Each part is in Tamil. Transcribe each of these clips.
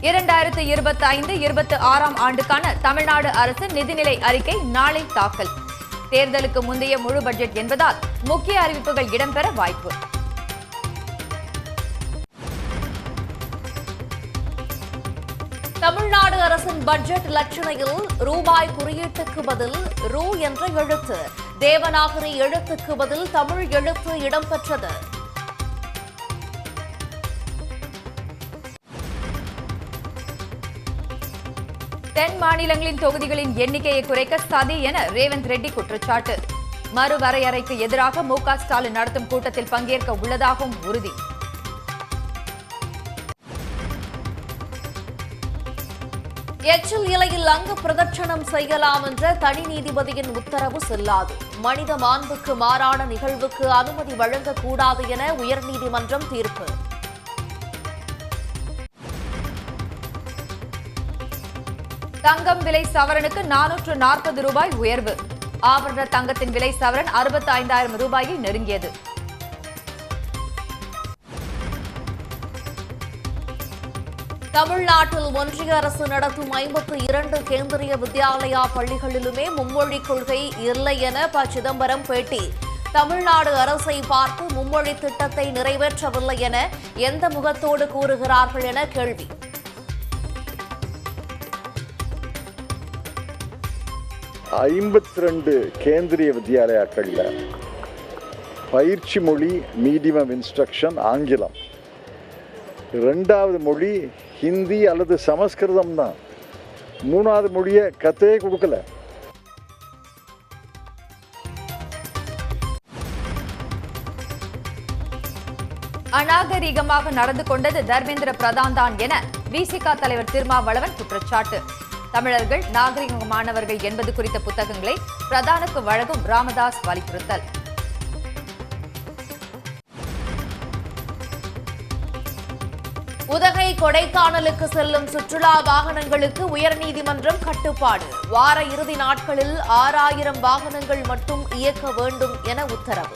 2025-26 ஆண்டுக்கான தமிழ்நாடு அரசு நிதிநிலை அறிக்கை நாளை தாக்கல். தேர்தலுக்கு முந்தைய முழு பட்ஜெட் என்பதால் முக்கிய அறிவிப்புகள் இடம்பெற வாய்ப்பு. தமிழ்நாடு அரசின் பட்ஜெட் லட்சணையில் ரூபாய் குறியீட்டுக்கு பதில் ரூ என்ற எழுத்து, தேவநாகரி எழுத்துக்கு பதில் தமிழ் எழுத்து இடம்பெற்றது. தென் மாநிலங்களின் தொகுதிகளின் எண்ணிக்கையை குறைக்க சதி என ரேவந்த் ரெட்டி குற்றச்சாட்டு. மறுவரையறைக்கு எதிராக மு.க. ஸ்டாலின் நடத்தும் கூட்டத்தில் பங்கேற்க உள்ளதாகவும் உறுதி. எச்சில் இலையில் அங்கு பிரதட்சணம் செய்யலாம் என்ற தனி நீதிபதியின் உத்தரவு செல்லாது. மனித மாண்புக்கு மாறான நிகழ்வுக்கு அனுமதி வழங்கக்கூடாது என உயர்நீதிமன்றம் தீர்ப்பு. தங்கம் விலை சவரனுக்கு 440 ரூபாய் உயர்வு. ஆபரண தங்கத்தின் விலை சவரன் 65,000 ரூபாயை நெருங்கியது. தமிழ்நாட்டில் ஒன்றிய அரசு நடத்தும் 52 கேந்திரிய வித்யாலயா பள்ளிகளிலுமே மும்மொழி கொள்கை இல்லை என ப. சிதம்பரம் பேட்டி. தமிழ்நாடு அரசை பார்த்து மும்மொழி திட்டத்தை நிறைவேற்றவில்லை என எந்த முகத்தோடு கூறுகிறார்கள் என கேள்வி. ஐம்பத்தி கேந்திரிய வித்யாலயாக்கள்ல பயிற்சி மொழி மீடியம் ஆஃப் இன்ஸ்ட்ரக்ஷன் ஆங்கிலம், ரெண்டாவது மொழி ஹிந்தி அல்லது சமஸ்கிருதம் தான். மூணாவது மொழியை கத்தே கொடுக்கல. அநாகரீகமாக நடந்து கொண்டது தர்மேந்திர பிரதான் தான் என விசிக தலைவர் திருமாவளவன் குற்றச்சாட்டு. தமிழர்கள் நாகரிகமானவர்கள் என்பது குறித்த புத்தகங்களை பிரதானுக்கு வழங்கும் ராமதாஸ் வலியுறுத்தல். உதகை கொடைக்கானலுக்கு செல்லும் சுற்றுலா வாகனங்களுக்கு உயர்நீதிமன்றம் கட்டுப்பாடு. வார இறுதி நாட்களில் 6000 வாகனங்கள் மட்டும் இயக்க வேண்டும் என உத்தரவு.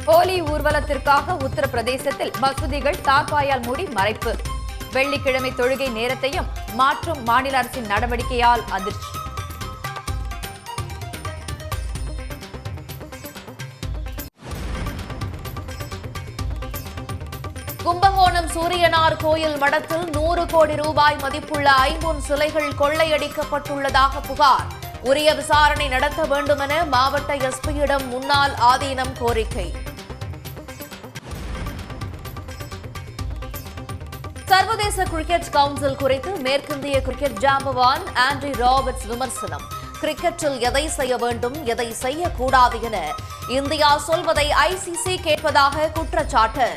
ஹோலி ஊர்வலத்திற்காக உத்தரப்பிரதேசத்தில் மசூதிகள் தார்பாயால் மூடி மறைப்பு. வெள்ளிக்கிழமை தொழுகை நேரத்தையும் மாற்றும் மாநில அரசின் நடவடிக்கையால் அதிர்ச்சி. கும்பகோணம் சூரியனார் கோயில் மடத்தில் 100 கோடி ரூபாய் மதிப்புள்ள ஐம்பொன் சிலைகள் கொள்ளையடிக்கப்பட்டுள்ளதாக புகார். உரிய விசாரணை நடத்த வேண்டுமென மாவட்ட எஸ்பியிடம் முன்னாள் ஆதீனம் கோரிக்கை. சர்வதேச கிரிக்கெட் கவுன்சில் குறித்து மேற்கிந்திய கிரிக்கெட் ஜாம்பவான் ஆண்ட்ரி ராபர்ட்ஸ் விமர்சனம். கிரிக்கெட்டில் எதை செய்ய வேண்டும், எதை செய்யக்கூடாது என இந்தியா சொல்வதை ஐசிசி கேட்பதாக குற்றச்சாட்டு.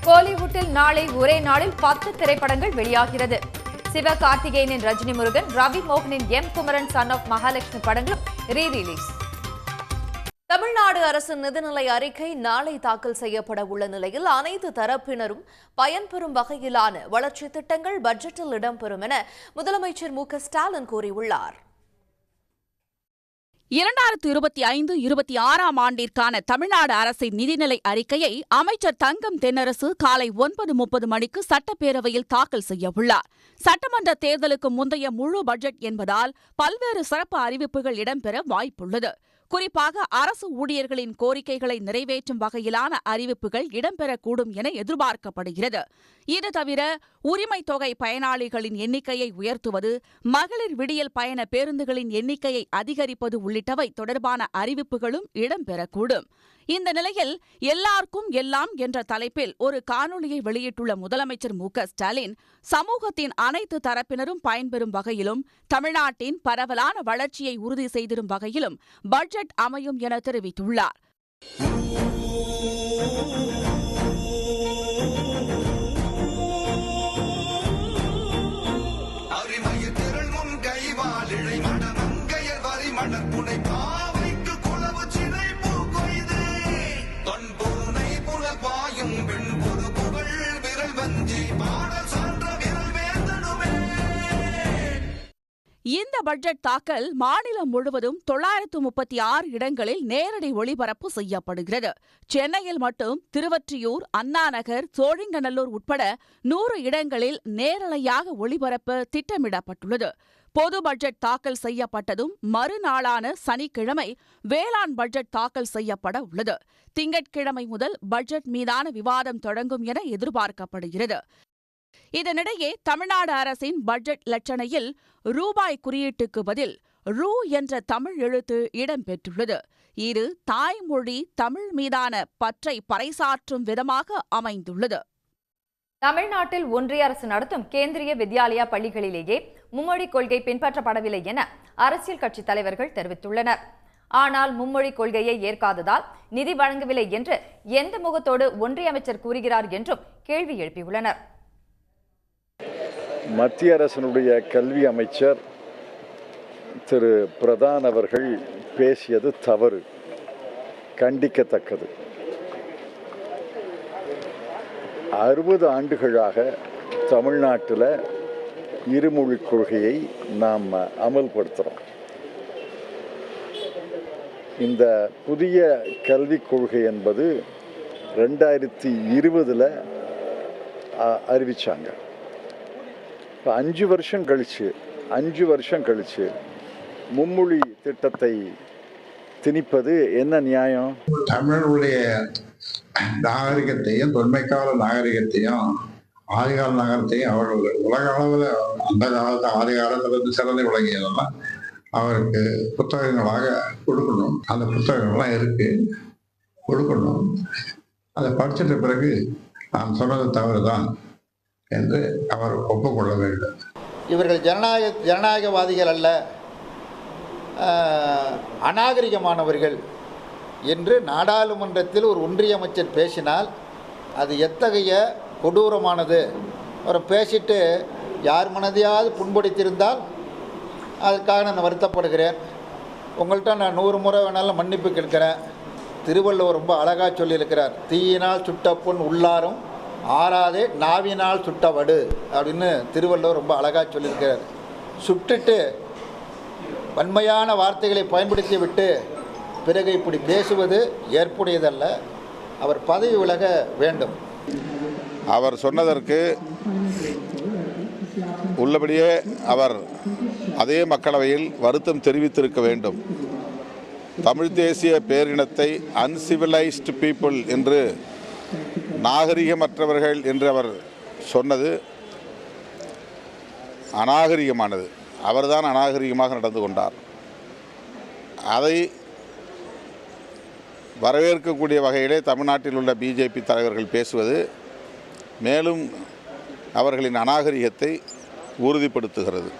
கோலிவுட்டில் நாளை ஒரே நாளில் 10 திரைப்படங்கள் வெளியாகிறது. சிவகார்த்திகேயனின் ரஜினி முருகன், ரவி மோகனின் M. Kumaran son of Mahalakshmi படங்களும் ரீரிலீஸ். தமிழ்நாடு அரசின் நிதிநிலை அறிக்கை நாளை தாக்கல் செய்யப்பட உள்ள நிலையில் அனைத்து தரப்பினரும் பயன்பெறும் வகையிலான வளர்ச்சி திட்டங்கள் பட்ஜெட்டில் இடம்பெறும் என முதலமைச்சர் மு.க. ஸ்டாலின் கூறியுள்ளார். 2025-26 ஆண்டிற்கான தமிழ்நாடு அரசின் நிதிநிலை அறிக்கையை அமைச்சர் தங்கம் தென்னரசு காலை 9:30 மணிக்கு சட்டப்பேரவையில் தாக்கல் செய்யவுள்ளார். சட்டமன்ற தேர்தலுக்கு முந்தைய முழு பட்ஜெட் என்பதால் பல்வேறு சிறப்பு அறிவிப்புகள் இடம்பெற வாய்ப்புள்ளது. குறிப்பாக அரசு ஊழியர்களின் கோரிக்கைகளை நிறைவேற்றும் வகையிலான அறிவிப்புகள் இடம்பெறக்கூடும் என எதிர்பார்க்கப்படுகிறது. இது தவிர உரிமை தொகை பயனாளிகளின் எண்ணிக்கையை உயர்த்துவது, மகளிர் விடியல் பயண பேருந்துகளின் எண்ணிக்கையை அதிகரிப்பது உள்ளிட்டவை தொடர்பான அறிவிப்புகளும் இடம்பெறக்கூடும். இந்த நிலையில் எல்லாருக்கும் எல்லாம் என்ற தலைப்பில் ஒரு காணொலியை வெளியிட்டுள்ள முதலமைச்சர் மு.க. ஸ்டாலின், சமூகத்தின் அனைத்து தரப்பினரும் பயன்பெறும் வகையிலும் தமிழ்நாட்டின் பரவலான வளர்ச்சியை உறுதி செய்திடும் வகையிலும் பட்ஜெட் அமையும் என தெரிவித்துள்ளார். இந்த பட்ஜெட் தாக்கல் மாநிலம் முழுவதும் 936 இடங்களில் நேரடி ஒளிபரப்பு செய்யப்படுகிறது. சென்னையில் மட்டும் திருவொற்றியூர், அண்ணாநகர், சோழிங்கநல்லூர் உட்பட 100 இடங்களில் நேரலையாக ஒளிபரப்ப திட்டமிடப்பட்டுள்ளது. பொது பட்ஜெட் தாக்கல் செய்யப்பட்டதும் மறுநாளான சனிக்கிழமை வேளாண் பட்ஜெட் தாக்கல் செய்யப்பட உள்ளது. திங்கட்கிழமை முதல் பட்ஜெட் மீதான விவாதம் தொடங்கும் என எதிர்பார்க்கப்படுகிறது. இதனிடையே தமிழ்நாடு அரசின் பட்ஜெட் லட்சணையில் ரூபாய் குறியீட்டுக்கு பதில் ரூ என்ற தமிழ் எழுத்து இடம்பெற்றுள்ளது. இது தாய்மொழி தமிழ் மீதான பற்றை பறைசாற்றும் விதமாக அமைந்துள்ளது. தமிழ்நாட்டில் ஒன்றிய அரசு நடத்தும் கேந்திரிய வித்யாலயா பள்ளிகளிலேயே மும்மொழி கொள்கை பின்பற்றப்படவில்லை என அரசியல் கட்சி தலைவர்கள் தெரிவித்துள்ளனர். ஆனால் மும்மொழி கொள்கையை ஏற்காததால் நிதி வழங்கவில்லை என்று எந்த முகத்தோடு ஒன்றிய அமைச்சர் கூறுகிறார் என்றும் கேள்வி எழுப்பியுள்ளனர். மத்திய அரசினுடைய கல்வி அமைச்சர் திரு பிரதான் அவர்கள் பேசியது தவறு, கண்டிக்கத்தக்கது. 60 ஆண்டுகளாக தமிழ்நாட்டில் இருமொழி கொள்கையை நாம் அமல்படுத்துகிறோம். இந்த புதிய கல்விக் கொள்கை என்பது 2020 அறிவிச்சாங்க. இப்போ 5 வருஷம் கழிச்சு மும்மொழி திட்டத்தை திணிப்பது என்ன நியாயம்? தமிழுடைய நாகரிகத்தையும் தொன்மைக்கால நாகரிகத்தையும் ஆதிகால நகரத்தையும் அவர்கள் உலக அளவில் அந்த காலத்து ஆதி காலத்திலிருந்து சிறந்து விளங்கியதெல்லாம் அவருக்கு புத்தகங்களாக கொடுக்கணும். அந்த புத்தகங்கள்லாம் இருக்கு, கொடுக்கணும். அதை படிச்சிட்ட பிறகு நாம் சொன்னது தவறுதான் என்று அவர் ஒப்புக்கொள்ள வேண்டும். இவர்கள் ஜனநாயகவாதிகள் அல்ல, அநாகரிகமானவர்கள் என்று நாடாளுமன்றத்தில் ஒரு ஒன்றிய அமைச்சர் பேசினால் அது எத்தகைய கொடூரமானது. அவர் பேசிட்டு யார் மனதையாவது புண்படுத்தியிருந்தால் அதற்காக நான் வருத்தப்படுகிறேன். உங்கள்கிட்ட நான் 100 முறை வேணாலும் மன்னிப்பு கேட்கிறேன். திருவள்ளுவர் ரொம்ப அழகாக சொல்லியிருக்கிறார், தீயினால் சுட்ட புண் உள்ளாரும் ஆறாதே நாவினால் சுட்டவடு அப்படின்னு திருவள்ளுவர் ரொம்ப அழகாக சொல்லியிருக்கிறார். சுட்டுட்டு வன்மையான வார்த்தைகளை பயன்படுத்தி விட்டு பிறகு இப்படி பேசுவது ஏற்புடையதல்ல. அவர் பதவி விலக வேண்டும். அவர் சொன்னதற்கு உள்ளபடியே அவர் அதே மக்களவையில் வருத்தம் தெரிவித்திருக்க வேண்டும். தமிழ் தேசிய பேரினத்தை அன்சிவிலைஸ்டு பீப்புள் என்று, நாகரிகமற்றவர்கள் என்று அவர் சொன்னது அநாகரிகமானது. அவர்தான் அநாகரிகமாக நடந்து கொண்டார். அதை வரவேற்கக்கூடிய வகையிலே தமிழ்நாட்டில் உள்ள பிஜேபி தலைவர்கள் பேசுவது மேலும் அவர்களின் அநாகரிகத்தை உறுதிப்படுத்துகிறது.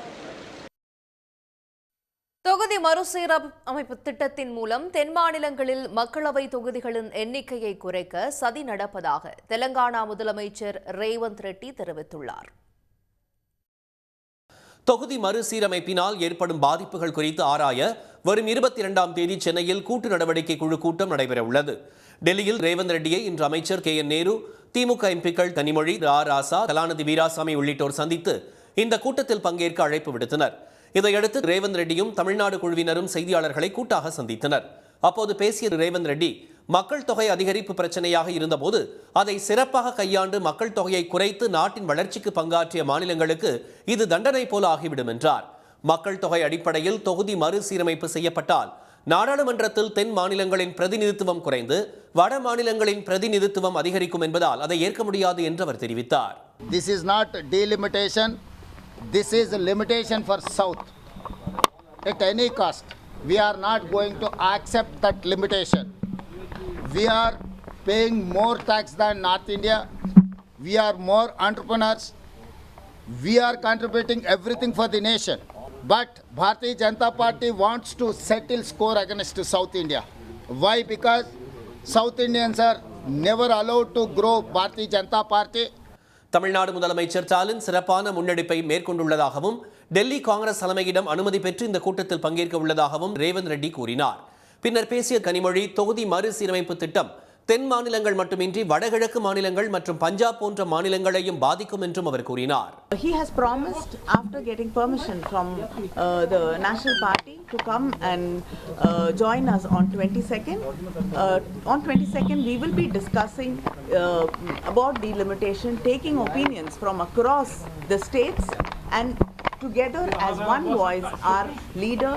தொகுதி மறுசீரமைப்பு திட்டத்தின் மூலம் தென் மாநிலங்களில் மக்களவை தொகுதிகளின் எண்ணிக்கையை குறைக்க சதி நடப்பதாக தெலங்கானா முதலமைச்சர் ரேவந்த் ரெட்டி தெரிவித்துள்ளார். தொகுதி மறுசீரமைப்பினால் ஏற்படும் பாதிப்புகள் குறித்து ஆராய வரும் 22ஆம் தேதி சென்னையில் கூட்டு நடவடிக்கை குழு கூட்டம் நடைபெற உள்ளது. டெல்லியில் ரேவந்த் ரெட்டியை இன்று அமைச்சர் KN நேரு, திமுக எம்பிக்கள் கனிமொழி, ராசா, கலாநிதி வீராசாமி உள்ளிட்டோர் சந்தித்து இந்த கூட்டத்தில் பங்கேற்க அழைப்பு விடுத்தனர். இதையடுத்து ரேவந்த் ரெட்டியும் தமிழ்நாடு குழுவினரும் செய்தியாளர்களை கூட்டாக சந்தித்தனர். அப்போது பேசிய ரேவந்த் ரெட்டி, மக்கள் தொகை அதிகரிப்பு பிரச்சனையாக இருந்தபோது அதை சிறப்பாக கையாண்டு மக்கள் தொகையை குறைத்து நாட்டின் வளர்ச்சிக்கு பங்காற்றிய மாநிலங்களுக்கு இது தண்டனை போல ஆகிவிடும் என்றார். மக்கள் தொகை அடிப்படையில் தொகுதி மறுசீரமைப்பு செய்யப்பட்டால் நாடாளுமன்றத்தில் தென் மாநிலங்களின் பிரதிநிதித்துவம் குறைந்து வட மாநிலங்களின் பிரதிநிதித்துவம் அதிகரிக்கும் என்பதால் அதை ஏற்க முடியாது என்று அவர் தெரிவித்தார். This is not delimitation. This is a limitation for South. At any cost, we are not going to accept that limitation. We are paying more tax than North India. We are more entrepreneurs. We are contributing everything for the nation. But Bharatiya Janata Party wants to settle score against South India. Why? Because South Indians are never allowed to grow Bharatiya Janata Party. Tamil Nadu முதலமைச்சர் ஸ்டாலின் சிறப்பான முன்னெடுப்பை மேற்கொண்டுள்ளதாகவும் டெல்லி காங்கிரஸ் தலைமையிடம் அனுமதி பெற்று இந்த கூட்டத்தில் பங்கேற்க உள்ளதாகவும் ரேவந்த் ரெட்டி கூறினார். பின்னர் பேசிய கனிமொழி, தொகுதி மறுசீரமைப்பு திட்டம் தென் மாநிலங்கள் மட்டுமின்றி வடகிழக்கு மாநிலங்கள் மற்றும் பஞ்சாப் போன்ற மாநிலங்களையும் பாதிக்கும் என்றும் அவர் கூறினார். He has promised, after getting permission from the National Party, to come and join us on 22nd. On 22nd, we will be discussing about delimitation, taking opinions from across the states, and together as one voice, our leader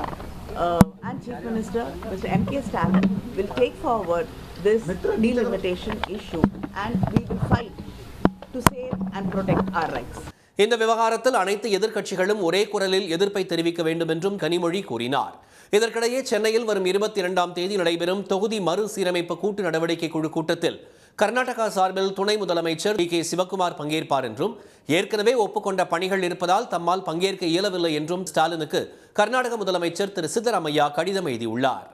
and Chief Minister, Mr. M.K. Stalin, will take forward this delimitation issue, and we will fight to save and protect our rights. இந்த விவகாரத்தில் அனைத்து எதிர்க்கட்சிகளும் ஒரே குரலில் எதிர்ப்பை தெரிவிக்க வேண்டும் என்றும் கனிமொழி கூறினார். இதற்கிடையே சென்னையில் வரும் 22ஆம் தேதி நடைபெறும் தொகுதி மறுசீரமைப்பு கூட்டு நடவடிக்கை குழு கூட்டத்தில் கர்நாடகா சார்பில் துணை முதலமைச்சர் டி.கே. சிவக்குமார் பங்கேற்பார் என்றும், ஏற்கனவே ஒப்புக்கொண்ட பணிகள் இருப்பதால் தம்மால் பங்கேற்க இயலவில்லை என்றும் ஸ்டாலினுக்கு கர்நாடக முதலமைச்சர் திரு சித்தராமையா கடிதம் எழுதியுள்ளார்.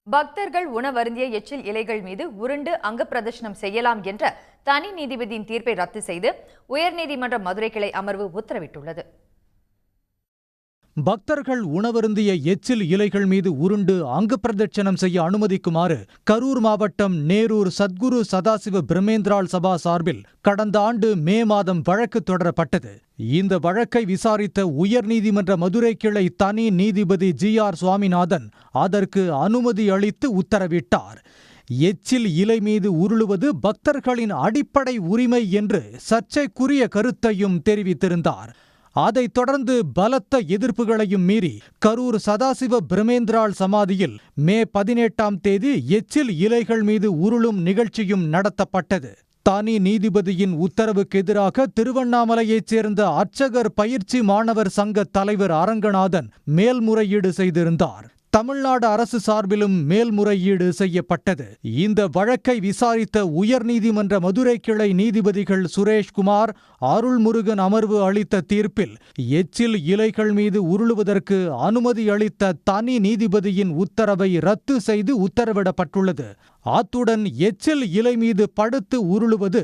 பக்தர்கள் உணவருந்திய எச்சில் இலைகள் மீது உருண்டு அங்க பிரதர்ஷனம் செய்யலாம் என்ற தனி நீதிபதியின் தீர்ப்பை ரத்து செய்து உயர்நீதிமன்ற மதுரை கிளை அமர்வு உத்தரவிட்டுள்ளது. பக்தர்கள் உணவருந்திய எச்சில் இலைகள் மீது உருண்டு அங்க பிரதட்சணம் செய்ய அனுமதிக்குமாறு கரூர் மாவட்டம் நேரூர் சத்குரு சதாசிவ பிரம்மேந்திராள் சபா சார்பில் கடந்த ஆண்டு மே மாதம் வழக்கு தொடரப்பட்டது. இந்த வழக்கை விசாரித்த உயர்நீதிமன்ற மதுரை கிளை தனி நீதிபதி ஜி.ஆர். சுவாமிநாதன் அதற்கு அனுமதி அளித்து உத்தரவிட்டார். எச்சில் இலை மீது உருளுவது பக்தர்களின் அடிப்படை உரிமை என்று சர்ச்சைக்குரிய கருத்தையும் தெரிவித்திருந்தார். அதைத் தொடர்ந்து பலத்த எதிர்ப்புகளையும் மீறி கரூர் சதாசிவ பிரம்மேந்திராள் சமாதியில் மே 18ஆம் தேதி எச்சில் இலைகள் மீது உருளும் நிகழ்ச்சியும் நடத்தப்பட்டது. தனி நீதிபதியின் உத்தரவுக்கு எதிராக திருவண்ணாமலையைச் சேர்ந்த அர்ச்சகர் பயிற்சி மாணவர் சங்க தலைவர் அரங்கநாதன் மேல்முறையீடு செய்திருந்தார். தமிழ்நாடு அரசு சார்பிலும் மேல்முறையீடு செய்யப்பட்டது. இந்த வழக்கை விசாரித்த உயர்நீதிமன்ற மதுரை கிளை நீதிபதிகள் சுரேஷ்குமார், அருள்முருகன் அமர்வு அளித்த தீர்ப்பில் எச்சில் இலைகள் மீது உருளுவதற்கு அனுமதி அளித்த தனி நீதிபதியின் உத்தரவை ரத்து செய்து உத்தரவிடப்பட்டுள்ளது. அத்துடன் எச்சில் இலை மீது படுத்து உருளுவது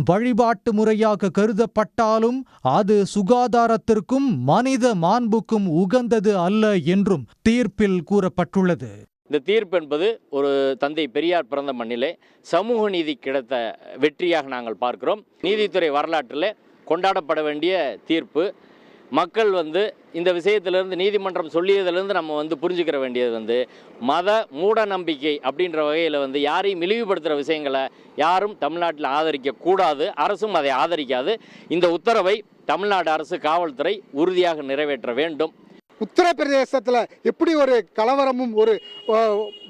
வழிபாட்டு முறையாக கருதப்பட்டாலும் அது சுகாதாரத்திற்கும் மனித மாண்புக்கும் உகந்தது அல்ல என்றும் தீர்ப்பில் கூறப்பட்டுள்ளது. இந்த தீர்ப்பு என்பது ஒரு தந்தை பெரியார் பிறந்த மண்ணிலே சமூக நீதி கிடைத்த வெற்றியாக நாங்கள் பார்க்கிறோம். நீதித்துறை வரலாற்றில் கொண்டாடப்பட வேண்டிய தீர்ப்பு. மக்கள் இந்த விஷயத்திலிருந்து நீதிமன்றம் சொல்லியதிலிருந்து நம்ம புரிஞ்சுக்கிற வேண்டியது மத மூட நம்பிக்கை அப்படின்ற வகையில் யாரையும் இழிவுபடுத்துகிற விஷயங்களை யாரும் தமிழ்நாட்டில் ஆதரிக்கக்கூடாது. அரசும் அதை ஆதரிக்காது. இந்த உத்தரவை தமிழ்நாடு அரசு காவல்துறை உறுதியாக நிறைவேற்ற வேண்டும். உத்தரப்பிரதேசத்தில் எப்படி ஒரு கலவரமும் ஒரு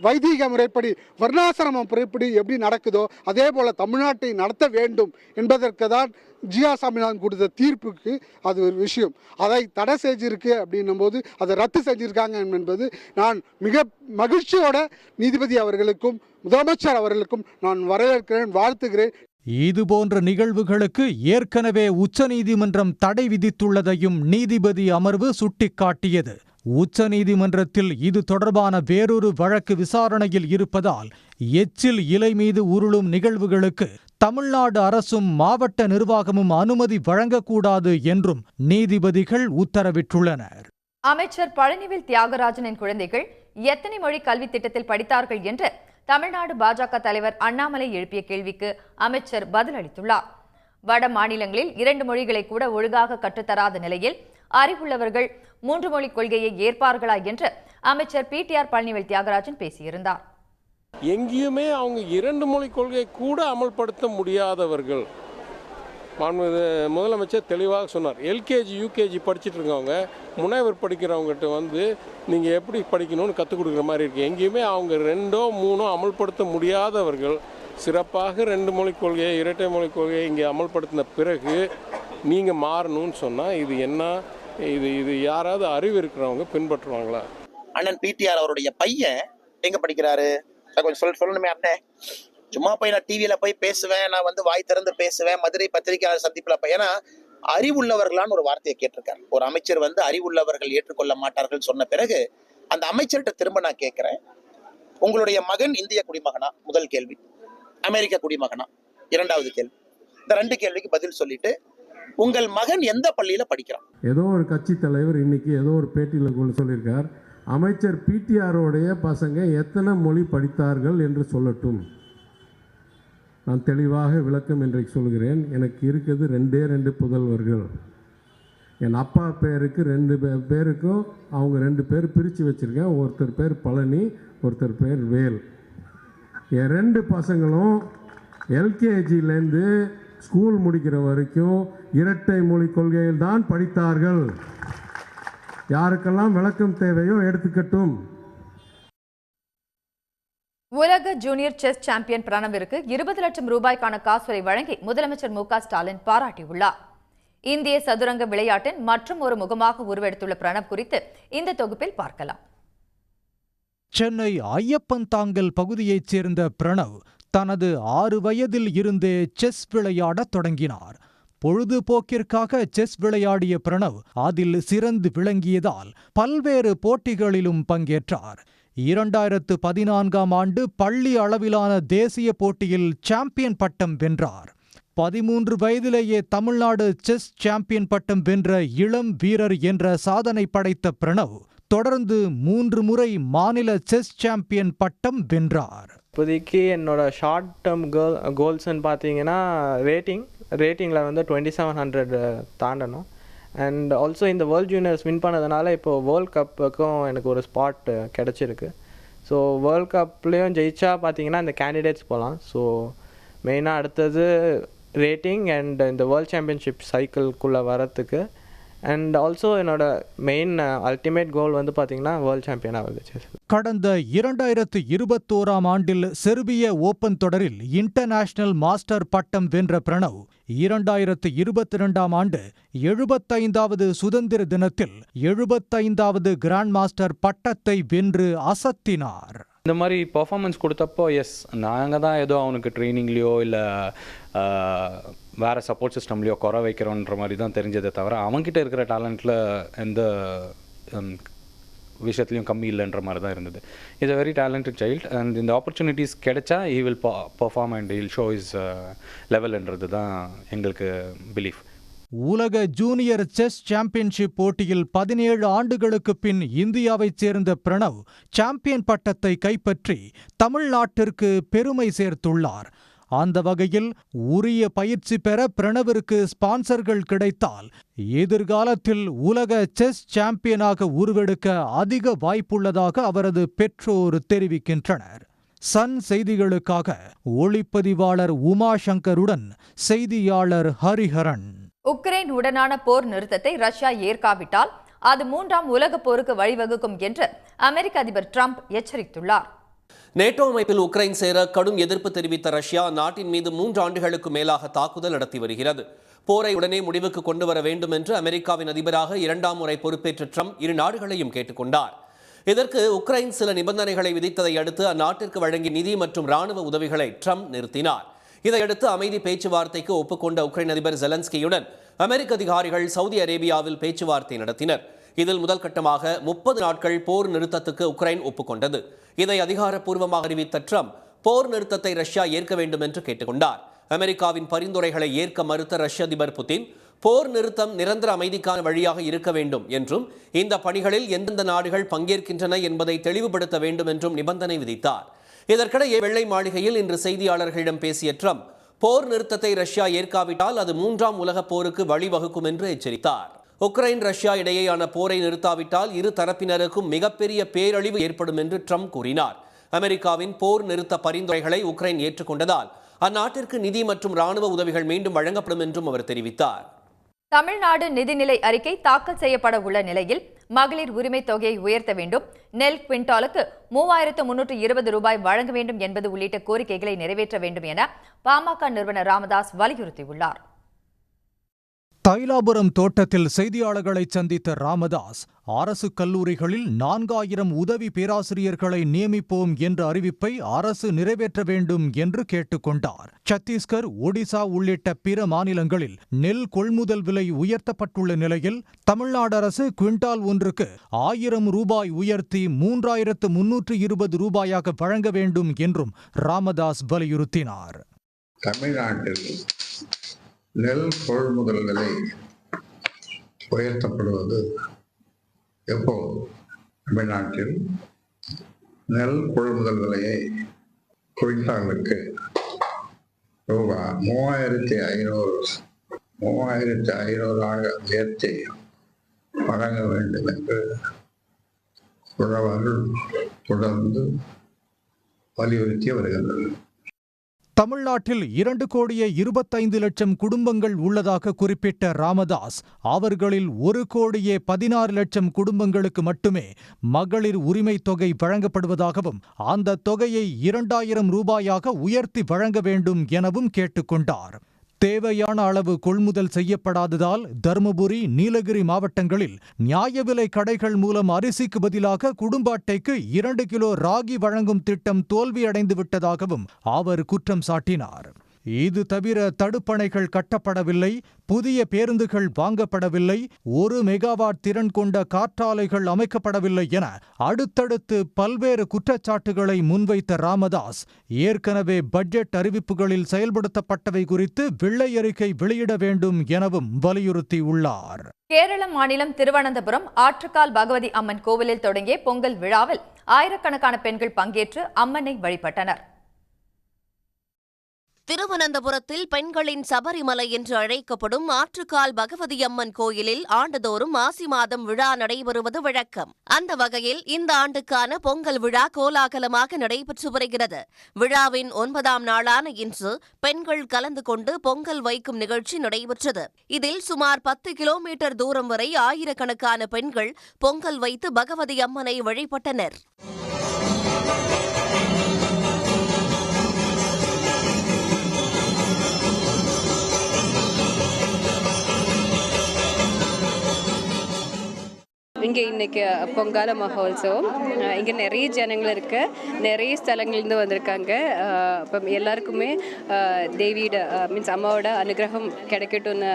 வைதீக முறைப்படி வர்ணாசிரமம் முறைப்படி எப்படி நடக்குதோ அதே போல் தமிழ்நாட்டை நடத்த வேண்டும் என்பதற்கு தான் ஜி.ஆர். சாமிநாதன் கொடுத்த தீர்ப்புக்கு அது ஒரு விஷயம். அதை தடை செஞ்சிருக்கு அப்படின்னும் போது அதை ரத்து செஞ்சிருக்காங்க என்பது நான் மிக மகிழ்ச்சியோட நீதிபதி அவர்களுக்கும் முதலமைச்சர் அவர்களுக்கும் நான் வரவேற்கிறேன், வாழ்த்துகிறேன். இதுபோன்ற நிகழ்வுகளுக்கு ஏற்கனவே உச்சநீதிமன்றம் தடை விதித்துள்ளதையும் நீதிபதி அமர்வு சுட்டிக்காட்டியது. உச்சநீதிமன்றத்தில் இது தொடர்பான வேறொரு வழக்கு விசாரணையில் இருப்பதால் எச்சில் இலை மீது உருளும் நிகழ்வுகளுக்கு தமிழ்நாடு அரசும் மாவட்ட நிர்வாகமும் அனுமதி வழங்கக்கூடாது என்றும் நீதிபதிகள் உத்தரவிட்டுள்ளனர். அமைச்சர் பழனிவேல் தியாகராஜனின் குழந்தைகள் எத்தனை மொழி கல்வி திட்டத்தில் படித்தார்கள் என்று தமிழ்நாடு பாஜக தலைவர் அண்ணாமலை எழுப்பிய கேள்விக்கு அமைச்சர் பதிலளித்துள்ளார். வட மாநிலங்களில் 2 மொழிகளை கூட ஒழுங்காக கற்றுத்தராத நிலையில் அறிவுள்ளவர்கள் 3 மொழி கொள்கையை ஏற்பார்களா என்று அமைச்சர் பிடிஆர் பழனிவேல் தியாகராஜன் பேசியிருந்தார். எங்கேயுமே அவங்க 2 மொழி கொள்கை கூட அமல்படுத்த முடியாதவர்கள். முதலமைச்சர் தெளிவாக சொன்னார். எல்கேஜி யூகேஜி படிச்சுட்டு இருக்கவங்க முனைவர் படிக்கிறவங்ககிட்ட நீங்கள் எப்படி படிக்கணும்னு கற்றுக் கொடுக்குற மாதிரி இருக்குது. எங்கேயுமே அவங்க 2ஓ 3ஓ அமல்படுத்த முடியாதவர்கள். சிறப்பாக 2 மொழி கொள்கையை இரட்டை மொழி கொள்கையை இங்கே அமல்படுத்தின பிறகு நீங்கள் மாறணும்னு சொன்னால் இது என்ன? இது யாராவது அறிவு இருக்கிறவங்க பின்பற்றுவாங்களா? அண்ணன் பிடிஆர் அவருடைய பையன் எங்கே படிக்கிறாரு? கொஞ்சம் சொல்லணுமே அண்ணே. சும்மா போய் நான் டிவியில் போய் பேசுவேன், நான் வாய் திறந்து பேசுவேன், மதுரை பத்திரிகையாளர் சந்திப்பில் போய். ஏன்னா அறிவுள்ளவர்களான்னு ஒரு வார்த்தையை கேட்டிருக்காரு. ஒரு அமைச்சர் அறிவுள்ளவர்கள் ஏற்றுக்கொள்ள மாட்டார்கள் சொன்ன பிறகு அந்த அமைச்சர்கிட்ட திரும்ப நான் கேட்கிறேன், உங்களுடைய மகன் இந்திய குடிமகனா? முதல் கேள்வி. அமெரிக்க குடிமகனா? இரண்டாவது கேள்வி. இந்த 2 கேள்விக்கு பதில் சொல்லிட்டு உங்கள் மகன் எந்த பள்ளியில படிக்கிறான்? ஏதோ ஒரு கட்சி தலைவர் இன்னைக்கு ஏதோ ஒரு பேட்டியில் சொல்லியிருக்கார், அமைச்சர் பிடிஆரோடைய பசங்க எத்தனை மொழி படித்தார்கள் என்று சொல்லட்டும். நான் தெளிவாக விளக்கம் இன்றைக்கு சொல்கிறேன். எனக்கு இருக்கிறது ரெண்டு புதல்வர்கள். என் அப்பா பேருக்கு 2 பேருக்கும் அவங்க 2 பேர் பிரித்து வச்சுருக்கேன். ஒருத்தர் பேர் பழனி, ஒருத்தர் பேர் வேல். என் 2 பசங்களும் எல்கேஜிலேருந்து ஸ்கூல் முடிக்கிற வரைக்கும் இரட்டை மொழி கொள்கையில் தான் படித்தார்கள். யாருக்கெல்லாம் விளக்கம் தேவையோ எடுத்துக்கட்டும். உலக ஜூனியர் செஸ் சாம்பியன் பிரணவிற்கு 20 லட்சம் ரூபாய்க்கான காசோலை வழங்கி முதலமைச்சர் மு.க.ஸ்டாலின் பாராட்டியுள்ளார். இந்திய சதுரங்க விளையாட்டின் மற்றும் ஒரு முகமாக உருவெடுத்துள்ள பிரணவ் குறித்து இந்த தொகுப்பில் பார்க்கலாம். சென்னை ஐயப்பன் தாங்கல் பகுதியைச் சேர்ந்த பிரணவ் தனது 6 வயதில் இருந்தே செஸ் விளையாடத் தொடங்கினார். பொழுதுபோக்கிற்காக செஸ் விளையாடிய பிரணவ் அதில் சிறந்து விளங்கியதால் பல்வேறு போட்டிகளிலும் பங்கேற்றார். 2014ஆம் ஆண்டு பள்ளி அளவிலான தேசிய போட்டியில் சாம்பியன் பட்டம் வென்றார். 13 வயதிலேயே தமிழ்நாடு செஸ் சாம்பியன் பட்டம் வென்ற இளம் வீரர் என்ற சாதனை படைத்த பிரணவ் தொடர்ந்து 3 முறை மாநில செஸ் சாம்பியன் பட்டம் வென்றார். இப்போதைக்கு என்னோட ஷார்ட் டேர்ம் கோல்ஸ்ன்னு பார்த்தீங்கன்னா ரேட்டிங்கில் வந்து 2700 தாண்டணும். அண்ட் ஆல்சோ இந்த வேர்ல்ட் ஜூனியர்ஸ் வின் பண்ணதுனால இப்போது வேர்ல்ட் கப்புக்கும் எனக்கு ஒரு ஸ்பாட் கிடச்சிருக்கு. ஸோ வேர்ல்ட் கப்லேயும் ஜெயிச்சா பார்த்தீங்கன்னா இந்த கேண்டிடேட்ஸ் போகலாம். ஸோ மெயினாக அடுத்தது ரேட்டிங் அண்ட் இந்த வேர்ல்ட் சாம்பியன்ஷிப் சைக்கிள்குள்ளே வரத்துக்கு. அண்ட் ஆல்சோ என்னோட மெயின் அல்டிமேட் கோல் வந்து பார்த்தீங்கன்னா வேர்ல்ட் சாம்பியன் ஆகுது. கடந்த 2021ஆம் ஆண்டில் செர்பிய ஓபன் தொடரில் இன்டர்நேஷனல் மாஸ்டர் பட்டம் வென்ற பிரணவ் 2022ஆம் ஆண்டு 75வது சுதந்திர தினத்தில் 75வது கிராண்ட் மாஸ்டர் பட்டத்தை வென்று அசத்தினார். இந்த மாதிரி பர்ஃபார்மன்ஸ் கொடுத்தப்போ நாங்கள் தான் ஏதோ அவனுக்கு ட்ரைனிங்லேயோ இல்லை வேறு சப்போர்ட் சிஸ்டம்லேயோ குறை வைக்கிறோன்ற மாதிரி தான் தெரிஞ்சதே தவிர அவங்ககிட்ட இருக்கிற டேலண்ட்டில் எந்த விஷயத்துலையும் கம்மி இல்லைன்ற மாதிரி தான் இருந்தது. Is a very talented child and இந்த ஆப்பர்ச்சுனிட்டிஸ் கிடைச்சா he will perform and he'll show his லெவல்ன்றது தான் எங்களுக்கு பிலீஃப். உலக ஜூனியர் செஸ் சாம்பியன்ஷிப் போட்டியில் 17 ஆண்டுகளுக்கு பின் இந்தியாவைச் சேர்ந்த பிரணவ் சாம்பியன் பட்டத்தை கைப்பற்றி தமிழ்நாட்டிற்கு பெருமை சேர்த்துள்ளார். அந்த வகையில் உரிய பயிற்சி பெற பிரணவிற்கு ஸ்பான்சர்கள் கிடைத்தால் எதிர்காலத்தில் உலக செஸ் சாம்பியனாக உருவெடுக்க அதிக வாய்ப்புள்ளதாக அவரது பெற்றோர் தெரிவிக்கின்றனர். சன் செய்திகளுக்காக ஒளிப்பதிவாளர் உமா சங்கருடன் செய்தியாளர் ஹரிஹரன். உக்ரைன் உடனான போர் நிறுத்தத்தை ரஷ்யா ஏற்காவிட்டால் அது 3ஆம் உலகப் போருக்கு வழிவகுக்கும் என்று அமெரிக்க அதிபர் டிரம்ப் எச்சரித்துள்ளார். நேட்டோ அமைப்பில் உக்ரைன் சேர கடும் எதிர்ப்பு தெரிவித்த ரஷ்யா நாட்டின் மீது 3 ஆண்டுகளுக்கு மேலாக தாக்குதல் நடத்தி வருகிறது. போரை உடனே முடிவுக்கு கொண்டு வர வேண்டும் என்று அமெரிக்காவின் அதிபராக 2ஆம் முறை பொறுப்பேற்ற ட்ரம்ப் இரு நாடுகளையும் கேட்டுக்கொண்டார். இதற்கு உக்ரைன் சில நிபந்தனைகளை விதித்ததை அடுத்து அந்நாட்டிற்கு வழங்கிய நிதி மற்றும் ராணுவ உதவிகளை ட்ரம்ப் நிறுத்தினார். இதையடுத்து அமைதி பேச்சுவார்த்தைக்கு ஒப்புக்கொண்ட உக்ரைன் அதிபர் ஜெலன்ஸ்கியுடன் அமெரிக்க அதிகாரிகள் சவுதி அரேபியாவில் பேச்சுவார்த்தை நடத்தினர். இதில் முதல் கட்டமாக 30 நாட்கள் போர் நிறுத்தத்துக்கு உக்ரைன் ஒப்புக்கொண்டது. இதை அதிகாரப்பூர்வமாக அறிவித்த ட்ரம்ப் போர் நிறுத்தத்தை ரஷ்யா ஏற்க வேண்டும் என்று கேட்டுக்கொண்டார். அமெரிக்காவின் பரிந்துரைகளை ஏற்க மறுத்த ரஷ்ய அதிபர் புதின் போர் நிறுத்தம் நிரந்தர அமைதிக்கான வழியாக இருக்க வேண்டும் என்றும் இந்த பணிகளில் எந்தெந்த நாடுகள் பங்கேற்கின்றன என்பதை தெளிவுபடுத்த வேண்டும் என்றும் நிபந்தனை விதித்தார். இதற்கிடையே வெள்ளை மாளிகையில் இன்று செய்தியாளர்களிடம் பேசிய ட்ரம்ப் போர் நிறுத்தத்தை ரஷ்யா ஏற்காவிட்டால் அது 3ஆம் உலகப் போருக்கு வழிவகுக்கும் என்று எச்சரித்தார். உக்ரைன் ரஷ்யா இடையேயான போரை நிறுத்தாவிட்டால் இரு தரப்பினருக்கும் மிகப்பெரிய பேரழிவு ஏற்படும் என்று ட்ரம்ப் கூறினார். அமெரிக்காவின் போர் நிறுத்த பரிந்துரைகளை உக்ரைன் ஏற்றுக்கொண்டதால் அந்நாட்டிற்கு நிதி மற்றும் ராணுவ உதவிகள் மீண்டும் வழங்கப்படும் என்றும் அவர் தெரிவித்தார். தமிழ்நாடு நிதிநிலை அறிக்கை தாக்கல் செய்யப்பட உள்ள நிலையில் மகளிர் உரிமை தொகையை உயர்த்த வேண்டும், நெல் குவிண்டாலுக்கு 3320 ரூபாய் வழங்க வேண்டும் என்பது உள்ளிட்ட கோரிக்கைகளை நிறைவேற்ற வேண்டும் என பாமக நிறுவனர் ராமதாஸ் வலியுறுத்தியுள்ளார். தைலாபுரம் தோட்டத்தில் செய்தியாளர்களை சந்தித்த ராமதாஸ் அரசு கல்லூரிகளில் 4000 உதவி பேராசிரியர்களை நியமிப்போம் என்ற அறிவிப்பை அரசு நிறைவேற்ற வேண்டும் என்று கேட்டுக்கொண்டார். சத்தீஸ்கர், ஒடிசா உள்ளிட்ட பிற மாநிலங்களில் நெல் கொள்முதல் விலை உயர்த்தப்பட்டுள்ள நிலையில் தமிழ்நாடு அரசு குவிண்டால் ஒன்றுக்கு 1000 ரூபாய் உயர்த்தி 3320 ரூபாயாக வழங்க வேண்டும் என்றும் ராமதாஸ் வலியுறுத்தினார். தமிழ்நாட்டில் நெல் கொள்முதல் விலை உயர்த்தப்படுவது எப்போ? தமிழ்நாட்டில் நெல் கொள்முதல் விலையை குவிண்டாலுக்கு ரூபாய் 3500 உயர்த்தி வழங்க வேண்டும் என்று உழவர்கள் தொடர்ந்து வலியுறுத்தி வருகின்றனர். தமிழ்நாட்டில் 2,25,00,000 குடும்பங்கள் உள்ளதாக குறிப்பிட்ட ராமதாஸ், அவர்களில் 1,16,00,000 குடும்பங்களுக்கு மட்டுமே மகளிர் உரிமை தொகை வழங்கப்படுவதாகவும் அந்த தொகையை 2,000 ரூபாயாக உயர்த்தி வழங்க வேண்டும் எனவும் கேட்டுக்கொண்டார். தேவையான அளவு கொள்முதல் செய்யப்படாததால் தருமபுரி, நீலகிரி மாவட்டங்களில் நியாய விலை கடைகள் மூலம் அரிசிக்கு பதிலாக குடும்ப அட்டைக்கு 2 கிலோ ராகி வழங்கும் திட்டம் தோல்வியடைந்து விட்டதாகவும் அவர் குற்றம் சாட்டினார். இது தவிர தடுப்பணைகள் கட்டப்படவில்லை, புதிய பேருந்துகள் வாங்கப்படவில்லை, 1 மெகாவாட் திறன் கொண்ட காற்றாலைகள் அமைக்கப்படவில்லை என அடுத்தடுத்து பல்வேறு குற்றச்சாட்டுகளை முன்வைத்த ராமதாஸ், ஏற்கனவே பட்ஜெட் அறிவிப்புகளில் செயல்படுத்தப்பட்டவை குறித்து வெள்ளை அறிக்கை வெளியிட வேண்டும் எனவும் வலியுறுத்தியுள்ளார். கேரள மாநிலம் திருவனந்தபுரம் ஆற்றுக்கால் பகவதி அம்மன் கோவிலில் தொடங்கிய பொங்கல் விழாவில் ஆயிரக்கணக்கான பெண்கள் பங்கேற்று அம்மனை வழிபட்டனர். திருவனந்தபுரத்தில் பெண்களின் சபரிமலை என்று அழைக்கப்படும் ஆற்றுக்கால் பகவதி அம்மன் கோயிலில் ஆண்டுதோறும் மாசி மாதம் விழா நடைபெறுவது வழக்கம். அந்த வகையில் இந்த ஆண்டுக்கான பொங்கல் விழா கோலாகலமாக நடைபெற்று வருகிறது. விழாவின் 9ஆம் நாளான இன்று பெண்கள் கலந்து கொண்டு பொங்கல் வைக்கும் நிகழ்ச்சி நடைபெற்றது. இதில் சுமார் 10 கிலோமீட்டர் தூரம் வரை ஆயிரக்கணக்கான பெண்கள் பொங்கல் வைத்து பகவதி அம்மனை வழிபட்டனர். இங்கே இன்றைக்கி பொங்கால மகோத்சவம். இங்கே நிறைய ஜனங்கள் இருக்கு, நிறைய ஸ்தலங்கள்லேருந்து வந்திருக்காங்க. இப்போ எல்லாருக்குமே தேவியோட மீன்ஸ் அம்மாவோட அனுகிரகம் கிடைக்கட்டும்னு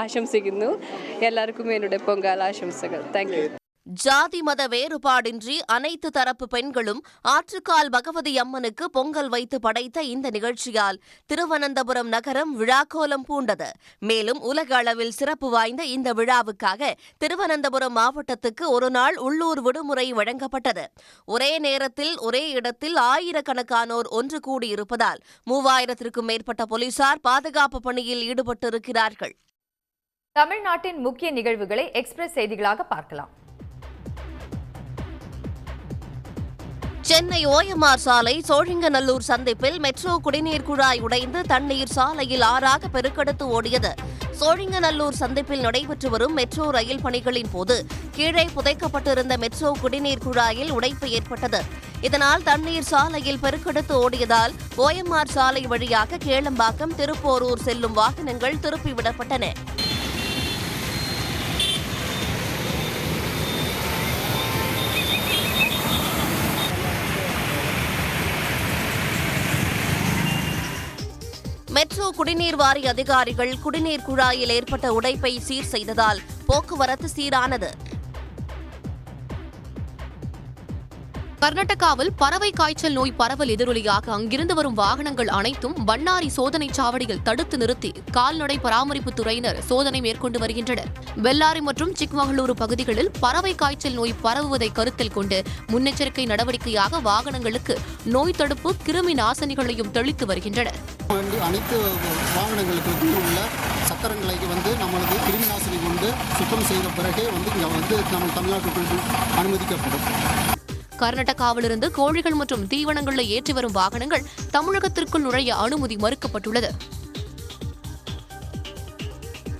ஆசம்சிക്കുന്നു. எல்லாருக்குமே என்னோட பொங்கால ஆசம்சைகள். தேங்க்யூ. ஜாதி மத வேறுபாடின்றி அனைத்து தரப்பு பெண்களும் ஆற்றுக்கால் பகவதி அம்மனுக்கு பொங்கல் வைத்து படைத்த இந்த நிகழ்ச்சியால் திருவனந்தபுரம் நகரம் விழாக்கோலம் பூண்டது. மேலும் உலக அளவில் சிறப்பு வாய்ந்த இந்த விழாவுக்காக திருவனந்தபுரம் மாவட்டத்துக்கு ஒரு நாள் உள்ளூர் விடுமுறை வழங்கப்பட்டது. ஒரே நேரத்தில் ஒரே இடத்தில் ஆயிரக்கணக்கானோர் ஒன்று கூடியிருப்பதால் 3000க்கும் மேற்பட்ட போலீசார் பாதுகாப்பு பணியில் ஈடுபட்டிருக்கிறார்கள். தமிழ்நாட்டின் முக்கிய நிகழ்வுகளை எக்ஸ்பிரஸ் செய்திகளாக பார்க்கலாம். சென்னை ஓஎம்ஆர் சாலை சோழிங்கநல்லூர் சந்திப்பில் மெட்ரோ குடிநீர் குழாய் உடைந்து தண்ணீர் சாலையில் ஆறாக பெருக்கெடுத்து ஓடியது. சோழிங்கநல்லூர் சந்திப்பில் நடைபெற்று வரும் மெட்ரோ ரயில் பணிகளின் போது கீழே புதைக்கப்பட்டிருந்த மெட்ரோ குடிநீர் குழாயில் உடைப்பு ஏற்பட்டது. இதனால் தண்ணீர் சாலையில் பெருக்கெடுத்து ஓடியதால் ஓஎம்ஆர் சாலை வழியாக கேளம்பாக்கம், திருப்போரூர் செல்லும் வாகனங்கள் திருப்பிவிடப்பட்டன. மெட்ரோ குடிநீர் வாரிய அதிகாரிகள் குடிநீர் குழாயில் ஏற்பட்ட உடைப்பை சீர் செய்ததால் போக்குவரத்து சீரானது. கர்நாடகாவில் பறவை காய்ச்சல் நோய் பரவல் எதிரொலியாக அங்கிருந்து வரும் வாகனங்கள் அனைத்தும் பன்னாரி சோதனைச் சாவடியில் தடுத்து நிறுத்தி கால்நடை பராமரிப்புத் துறையினர் சோதனை மேற்கொண்டு வருகின்றனர். பெல்லாரி மற்றும் சிக்மகளூரு பகுதிகளில் பறவை காய்ச்சல் நோய் பரவுவதை கருத்தில் கொண்டு முன்னெச்சரிக்கை நடவடிக்கையாக வாகனங்களுக்கு நோய் தடுப்பு கிருமி நாசினிகளையும் தெளித்து வருகின்றனர். அனைத்து வாகனங்களுக்கு உள்ள சக்கரங்களை நம்மளது கிருமி நாசினி கொண்டு சுத்தம் செய்த பிறகே இங்கே நம்ம தமிழ்நாட்டுக்குள் அனுமதிக்கப்படும். கர்நாடகாவிலிருந்து கோழிகள் மற்றும் தீவனங்களை ஏற்றி வரும் வாகனங்கள் தமிழகத்திற்குள் நுழைய அனுமதி மறுக்கப்பட்டுள்ளது.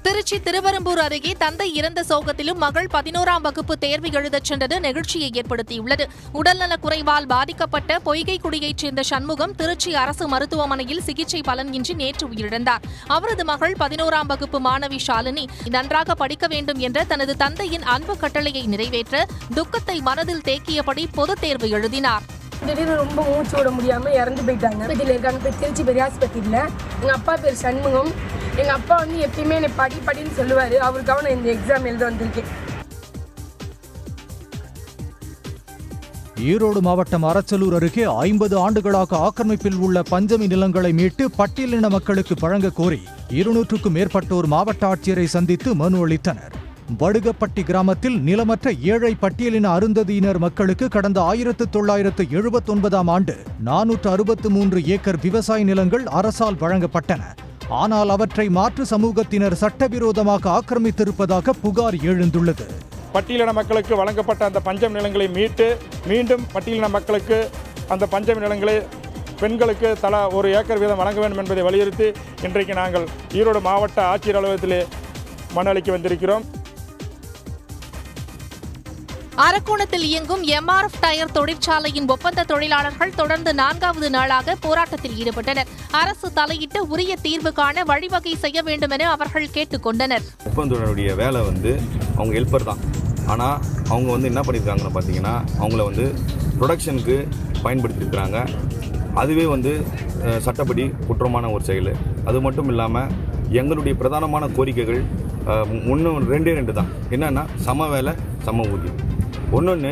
திருச்சி திருவெரும்பூர் அருகே தந்தை இறந்த சோகத்திலும் மகள் 11ஆம் வகுப்பு தேர்வு எழுதச் சென்றது நெகிழ்ச்சியை ஏற்படுத்தியுள்ளது. உடல்நலக் குறைவால் பாதிக்கப்பட்ட பொய்கைக்குடியைச் சேர்ந்த சண்முகம் திருச்சி அரசு மருத்துவமனையில் சிகிச்சை பலனின்றி நேற்று உயிரிழந்தார். அவரது மகள் 11ஆம் வகுப்பு மாணவி ஷாலினி நன்றாக படிக்க வேண்டும் என்ற தனது தந்தையின் அன்பு கட்டளையை நிறைவேற்ற துக்கத்தை மனதில் தேக்கியபடி பொதுத் தேர்வு எழுதினார். திடீர்னு ரொம்ப மூச்சு விட முடியாமல் இறந்து போயிட்டாங்க. வீட்டில் இருக்காங்க. போய் திருச்சி பெரிய ஆஸ்பத்திரியில். எங்கள் அப்பா பேர் சண்முகம். எங்கள் அப்பா எப்பயுமே என்னை படின்னு சொல்லுவார். அவருக்காக நான் இந்த எக்ஸாம் எழுத வந்திருக்கேன். ஈரோடு மாவட்டம் அரச்சலூர் அருகே 50 ஆண்டுகளாக ஆக்கிரமிப்பில் உள்ள பஞ்சமி நிலங்களை மீட்டு பட்டியலின மக்களுக்கு வழங்க கோரி 200க்கும் மேற்பட்டோர் மாவட்ட ஆட்சியரை சந்தித்து மனு அளித்தனர். வடுகப்பட்டி கிராமத்தில் நிலமற்ற ஏழை பட்டியலின அருந்ததியினர் மக்களுக்கு கடந்த 1979ஆம் ஆண்டு 463 ஏக்கர் விவசாய நிலங்கள் அரசால் வழங்கப்பட்டன. ஆனால் அவற்றை மாற்று சமூகத்தினர் சட்டவிரோதமாக ஆக்கிரமித்திருப்பதாக புகார் எழுந்துள்ளது. பட்டியலின மக்களுக்கு வழங்கப்பட்ட அந்த பஞ்சம் நிலங்களை மீட்டு மீண்டும் பட்டியலின மக்களுக்கு அந்த பஞ்சம் நிலங்களை பெண்களுக்கு தலா 1 ஏக்கர் வீதம் வழங்க வேண்டும் என்பதை வலியுறுத்தி இன்றைக்கு நாங்கள் ஈரோடு மாவட்ட ஆட்சியர் அலுவலகத்திலே மனு அளிக்க வந்திருக்கிறோம். அரக்கோணத்தில் இயங்கும் MRF டயர் தொழிற்சாலையின் ஒப்பந்த தொழிலாளர்கள் தொடர்ந்து 4வது நாளாக போராட்டத்தில் ஈடுபட்டனர். அரசு தலையிட்டு உரிய தீர்வு காண வழிவகை செய்ய வேண்டும் என அவர்கள் கேட்டுக்கொண்டனர். ஒப்பந்தோடைய வேலை அவங்க ஹெல்ப்பர் தான். ஆனால் அவங்க என்ன பண்ணியிருக்காங்கன்னு பார்த்தீங்கன்னா அவங்கள ப்ரொடக்ஷனுக்கு பயன்படுத்தியிருக்கிறாங்க. அதுவே சட்டப்படி குற்றமான ஒரு செயல். அது மட்டும் இல்லாமல் எங்களுடைய பிரதானமான கோரிக்கைகள் இன்னும் 2 தான். என்னென்னா சம வேலை சம ஊதியம். ஒன்று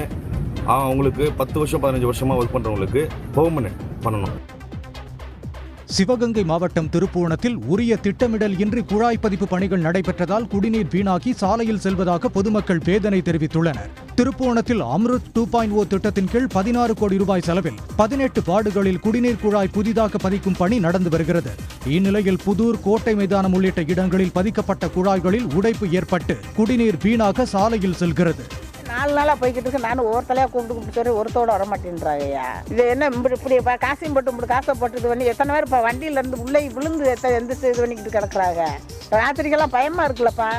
அவங்களுக்கு 10 வருஷம் 15 வருஷமாக ஒர்க் பண்ணுறவங்களுக்கு பெர்மனன்ட் பண்ணணும். சிவகங்கை மாவட்டம் திருப்புவனத்தில் உரிய திட்டமிடல் இன்றி குழாய் பதிப்பு பணிகள் நடைபெற்றதால் குடிநீர் வீணாகி சாலையில் செல்வதாக பொதுமக்கள் வேதனை தெரிவித்துள்ளனர். திருப்புவனத்தில் அம்ருத் 2.0 திட்டத்தின் கீழ் 16 கோடி ரூபாய் செலவில் 18 வார்டுகளில் குடிநீர் குழாய் புதிதாக பதிக்கும் பணி நடந்து வருகிறது. இந்நிலையில் புதூர், கோட்டை மைதானம் உள்ளிட்ட இடங்களில் பதிக்கப்பட்ட குழாய்களில் உடைப்பு ஏற்பட்டு குடிநீர் வீணாக சாலையில் செல்கிறது. 4 நாளாக போய்கிட்டு இருக்கு. நானும் ஒருத்தலையாக கூப்பிட்டு சொல்லி ஒருத்தோட வர மாட்டேன்றாங்கய்யா. இது என்ன இப்படி காசையும் போட்டு காசை போட்டு பண்ணி எத்தனை பேர் இப்போ வண்டியிலேருந்து உள்ளே விழுந்து எந்த இது பண்ணிக்கிட்டு கிடக்குறாங்க. ராத்திரிக்கெல்லாம் பயமாக இருக்குல்லப்பா.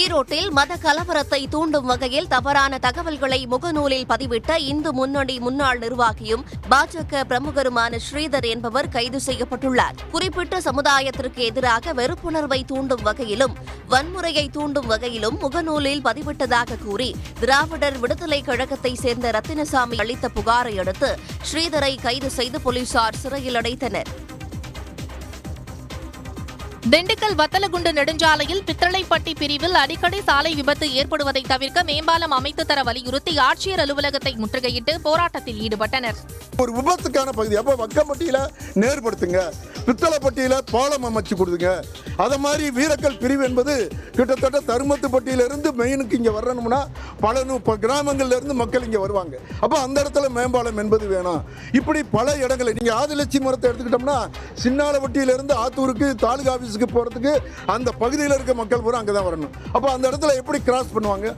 ஈரோட்டில் மத கலவரத்தை தூண்டும் வகையில் தவறான தகவல்களை முகநூலில் பதிவிட்ட இந்து முன்னணி முன்னாள் நிர்வாகியும் பாஜக பிரமுகருமான ஸ்ரீதர் என்பவர் கைது செய்யப்பட்டுள்ளார். குறிப்பிட்ட சமுதாயத்திற்கு எதிராக வெறுப்புணர்வை தூண்டும் வகையிலும் வன்முறையை தூண்டும் வகையிலும் முகநூலில் பதிவிட்டதாக கூறி திராவிடர் விடுதலை கழகத்தை சேர்ந்த ரத்தினசாமி அளித்த புகாரை அடுத்து ஸ்ரீதரை கைது செய்து போலீசார் சிறையில் அடைத்தனர். திண்டுக்கல் வத்தலகுண்டு நெடுஞ்சாலையில் பித்தளைப்பட்டி பிரிவில் அடிக்கடி சாலை விபத்து ஏற்படுவதை தவிர்க்க மேம்பாலம் அமைத்து தர வலியுறுத்தி ஆட்சியர் அலுவலகத்தை முற்றுகையிட்டு போராட்டத்தில் ஈடுபட்டனர். ஒரு விபத்துக்கான பகுதி அப்போ வக்கப்பட்டியில நேர்படுத்துங்க, பித்தளைப்பட்டியில பாலம் அமைச்சு கொடுங்க. அதை மாதிரி வீரக்கல் பிரிவு என்பது கிட்டத்தட்ட தருமத்துப்பட்டியிலிருந்து மெயினுக்கு இங்கே வரணும்னா பல கிராமங்கள்ல இருந்து மக்கள் இங்கே வருவாங்க. அப்போ அந்த இடத்துல மேம்பாலம் என்பது வேணும். இப்படி பல இடங்களை நீங்கள் ஆதிலட்சுமி மரத்தை எடுத்துக்கிட்டோம்னா சின்னாலப்பட்டியிலிருந்து ஆத்தூருக்கு தாலுகா ஆஃபீஸுக்கு போகிறதுக்கு அந்த பகுதியில் இருக்க மக்கள் பூரா அங்கே தான் வரணும். அப்போ அந்த இடத்துல எப்படி கிராஸ் பண்ணுவாங்க?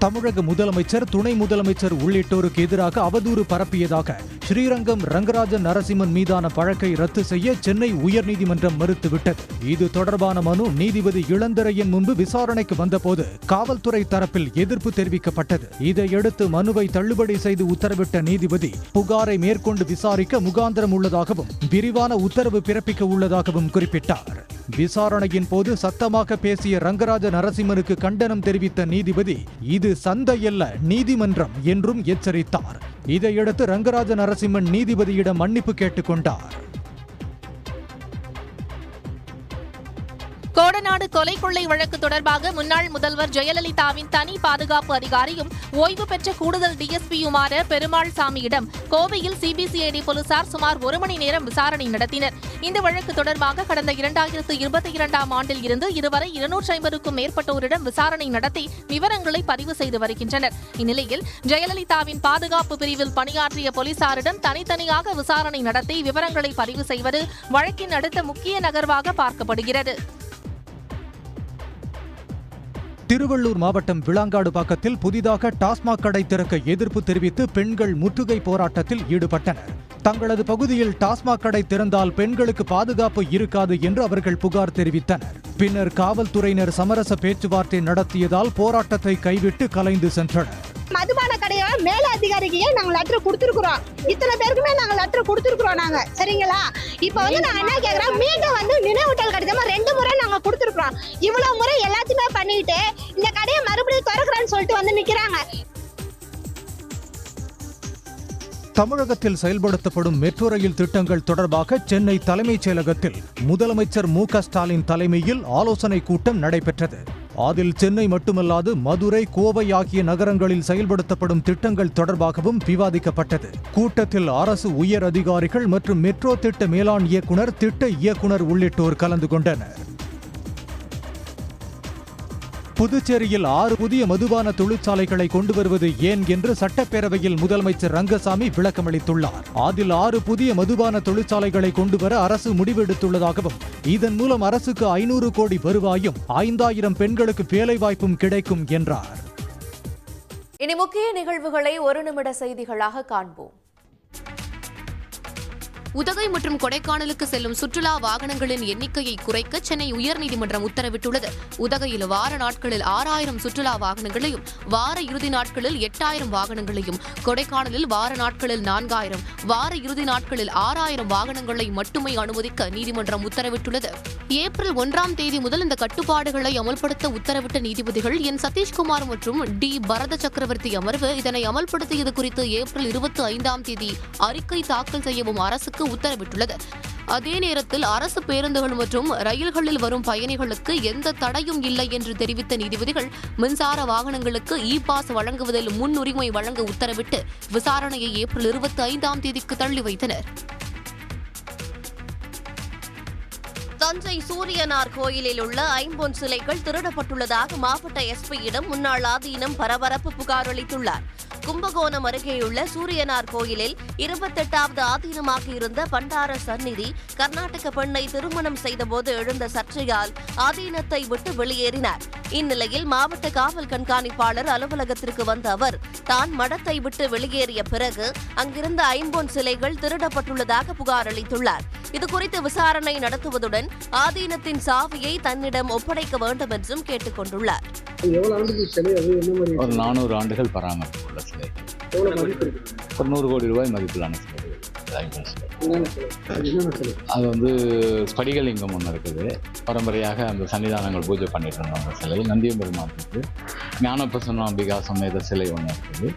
தமிழக முதலமைச்சர், துணை முதலமைச்சர் உள்ளிட்டோருக்கு எதிராக அவதூறு பரப்பியதாக ஸ்ரீரங்கம் ரங்கராஜன் நரசிம்மன் மீதான வழக்கை ரத்து செய்ய சென்னை உயர்நீதிமன்றம் மறுத்துவிட்டது. இது தொடர்பான மனு நீதிபதி இளந்திரையன் முன்பு விசாரணைக்கு வந்தபோது காவல்துறை தரப்பில் எதிர்ப்பு தெரிவிக்கப்பட்டது. இதையடுத்து மனுவை தள்ளுபடி செய்து உத்தரவிட்ட நீதிபதி புகாரை மேற்கொண்டு விசாரிக்க முகாந்திரம் உள்ளதாகவும் விரிவான உத்தரவு பிறப்பிக்க உள்ளதாகவும் குறிப்பிட்டார். விசாரணையின் போது சத்தமாக பேசிய ரங்கராஜ நரசிம்மனுக்கு கண்டனம் தெரிவித்த நீதிபதி இது சந்தையல்ல நீதிமன்றம் என்றும் எச்சரித்தார். இதையடுத்து ரங்கராஜ நரசிம்மன் நீதிபதியிடம் மன்னிப்பு கேட்டுக்கொண்டார். கோடநாடு கொலை கொள்ளை வழக்கு தொடர்பாக முன்னாள் முதல்வர் ஜெயலலிதாவின் தனி பாதுகாப்பு அதிகாரியும் ஓய்வு பெற்ற கூடுதல் டிஎஸ்பியுமான பெருமாள் சாமியிடம் கோவையில் சிபிசிஐடி போலீசார் சுமார் 1 மணி நேரம் விசாரணை நடத்தினர். இந்த வழக்கு தொடர்பாக கடந்த 2022ஆம் ஆண்டில் இருந்து இதுவரை 250க்கும் மேற்பட்டோரிடம் விசாரணை நடத்தி விவரங்களை பதிவு செய்து வருகின்றனர். இந்நிலையில் ஜெயலலிதாவின் பாதுகாப்பு பிரிவில் பணியாற்றிய போலீசாரிடம் தனித்தனியாக விசாரணை நடத்தி விவரங்களை பதிவு செய்வது வழக்கின் அடுத்த முக்கிய நகர்வாக பார்க்கப்படுகிறது. திருவள்ளூர் மாவட்டம் விளாங்காடு பக்கத்தில் புதிதாக டாஸ்மாக் கடை திறக்க எதிர்ப்பு தெரிவித்து பெண்கள் முற்றுகை போராட்டத்தில் ஈடுபட்டனர். தங்களது பகுதியில் டாஸ்மாக் கடை திறந்தால் பெண்களுக்கு பாதுகாப்பு இருக்காது என்று அவர்கள் புகார் தெரிவித்தனர். பின்னர் காவல்துறையினர் சமரச பேச்சுவார்த்தை நடத்தியதால் போராட்டத்தை கைவிட்டு கலைந்து சென்றனர். மதுபான கடையை மேல அதிகாரிக்கு நாங்க லெட்டர் கொடுத்துருக்குறோம். இத்தனை பேருக்குமே நாங்க லெட்டர் கொடுத்துருக்குறோம். நாங்க சரிங்களா? இப்ப நான் என்ன கேக்குறேன், மீண்டும் நினைவூட்டல் கடிதமா 2 முறை நாங்க கொடுத்துருக்குறோம். இவ்வளவு முறை எல்லாத்தையுமே பண்ணிட்டு இந்த கடையை மறுபடியும் திறக்கிறேன்னு சொல்லிட்டு நிக்கிறாங்க. தமிழகத்தில் செயல்படுத்தப்படும் மெட்ரோ ரயில் திட்டங்கள் தொடர்பாக சென்னை தலைமைச் செயலகத்தில் முதலமைச்சர் மு.க. ஸ்டாலின் தலைமையில் ஆலோசனை கூட்டம் நடைபெற்றது. அதில் சென்னை மட்டுமல்லாது மதுரை, கோவை ஆகிய நகரங்களில் செயல்படுத்தப்படும் திட்டங்கள் தொடர்பாகவும் விவாதிக்கப்பட்டது. கூட்டத்தில் அரசு உயர் அதிகாரிகள் மற்றும் மெட்ரோ திட்ட மேலாண் இயக்குனர், திட்ட இயக்குனர் உள்ளிட்டோர் கலந்து கொண்டனர். புதுச்சேரியில் 6 புதிய மதுபான தொழிற்சாலைகளை கொண்டு வருவது ஏன் என்று சட்டப்பேரவையில் முதலமைச்சர் ரங்கசாமி விளக்கமளித்துள்ளார். அதில் 6 புதிய மதுபான தொழிற்சாலைகளை கொண்டு வர அரசு முடிவெடுத்துள்ளதாகவும், இதன் மூலம் அரசுக்கு 500 கோடி வருவாயும் 5000 பெண்களுக்கு வேலைவாய்ப்பும் கிடைக்கும் என்றார். இனி முக்கிய நிகழ்வுகளை ஒரு நிமிட செய்திகளாக காண்போம். உதகை மற்றும் கொடைக்கானலுக்கு செல்லும் சுற்றுலா வாகனங்களின் எண்ணிக்கையை குறைக்க சென்னை உயர்நீதிமன்றம் உத்தரவிட்டுள்ளது. உதகையில் வார நாட்களில் 6000 சுற்றுலா வாகனங்களையும், வார இறுதி நாட்களில் 8000 வாகனங்களையும், கொடைக்கானலில் வார நாட்களில் 4000, வார இறுதி நாட்களில் 6000 வாகனங்களை மட்டுமே அனுமதிக்க நீதிமன்றம் உத்தரவிட்டுள்ளது. ஏப்ரல் 1ஆம் தேதி முதல் இந்த கட்டுப்பாடுகளை அமல்படுத்த உத்தரவிட்ட நீதிபதிகள் என் சதீஷ்குமார் மற்றும் டி பரத சக்கரவர்த்தி அமர்வு இதனை அமல்படுத்தியது குறித்து ஏப்ரல் 25ஆம் தேதி அறிக்கை தாக்கல் செய்யவும் அரசுக்கு உத்தரவிட்டுள்ளது. அதே நேரத்தில் அரசு பேருந்துகள் மற்றும் ரயில்களில் வரும் பயணிகளுக்கு எந்த தடையும் இல்லை என்று தெரிவித்த நீதிபதிகள் மின்சார வாகனங்களுக்கு இ-பாஸ் வழங்குவதில் முன்னுரிமை வழங்க உத்தரவிட்டு விசாரணையை ஏப்ரல் 25ஆம் தேதிக்கு தள்ளி வைத்தனர். தஞ்சை சூரியனார் கோயிலில் உள்ள ஐம்பொன் சிலைகள் திருடப்பட்டுள்ளதாக மாவட்ட எஸ்பியிடம் முன்னாள் ஆதீனம் பரபரப்பு புகார் அளித்துள்ளார். கும்பகோணம் அருகேயுள்ள சூரியனார் கோயிலில் 28வது ஆதீனமாக இருந்த பண்டார சந்நிதி கர்நாடக பெண்ணை திருமணம் செய்தபோது எழுந்த சர்ச்சையால் ஆதீனத்தை விட்டு வெளியேறினார். இந்நிலையில் மாவட்ட காவல் கண்காணிப்பாளர் அலுவலகத்திற்கு வந்த அவர் தான் மடத்தை விட்டு வெளியேறிய பிறகு அங்கிருந்த ஐம்பொன் சிலைகள் திருடப்பட்டுள்ளதாக புகார் அளித்துள்ளார். இதுகுறித்து விசாரணை நடத்துவதுடன் ஆதீனத்தின் சாவியை தன்னிடம் ஒப்படைக்க வேண்டும் என்றும் கேட்டுக் கொண்டுள்ளார். ஒரு 400 ஆண்டுகள் பராமரிப்பு உள்ள சிலை, ஒரு 100 கோடி ரூபாய் மதிப்பிலான சிலை. அது வந்து ஸ்படிகலிங்கம் ஒன்று இருக்குது. பரம்பரையாக அந்த சன்னிதானங்கள் பூஜை பண்ணிட்டு இருந்தோம். அந்த சிலை நந்தியம் பெருமாள் இருக்குது. ஞானப்பிரசன்ன அம்பிகா சமேத சிலை ஒன்று இருக்குது.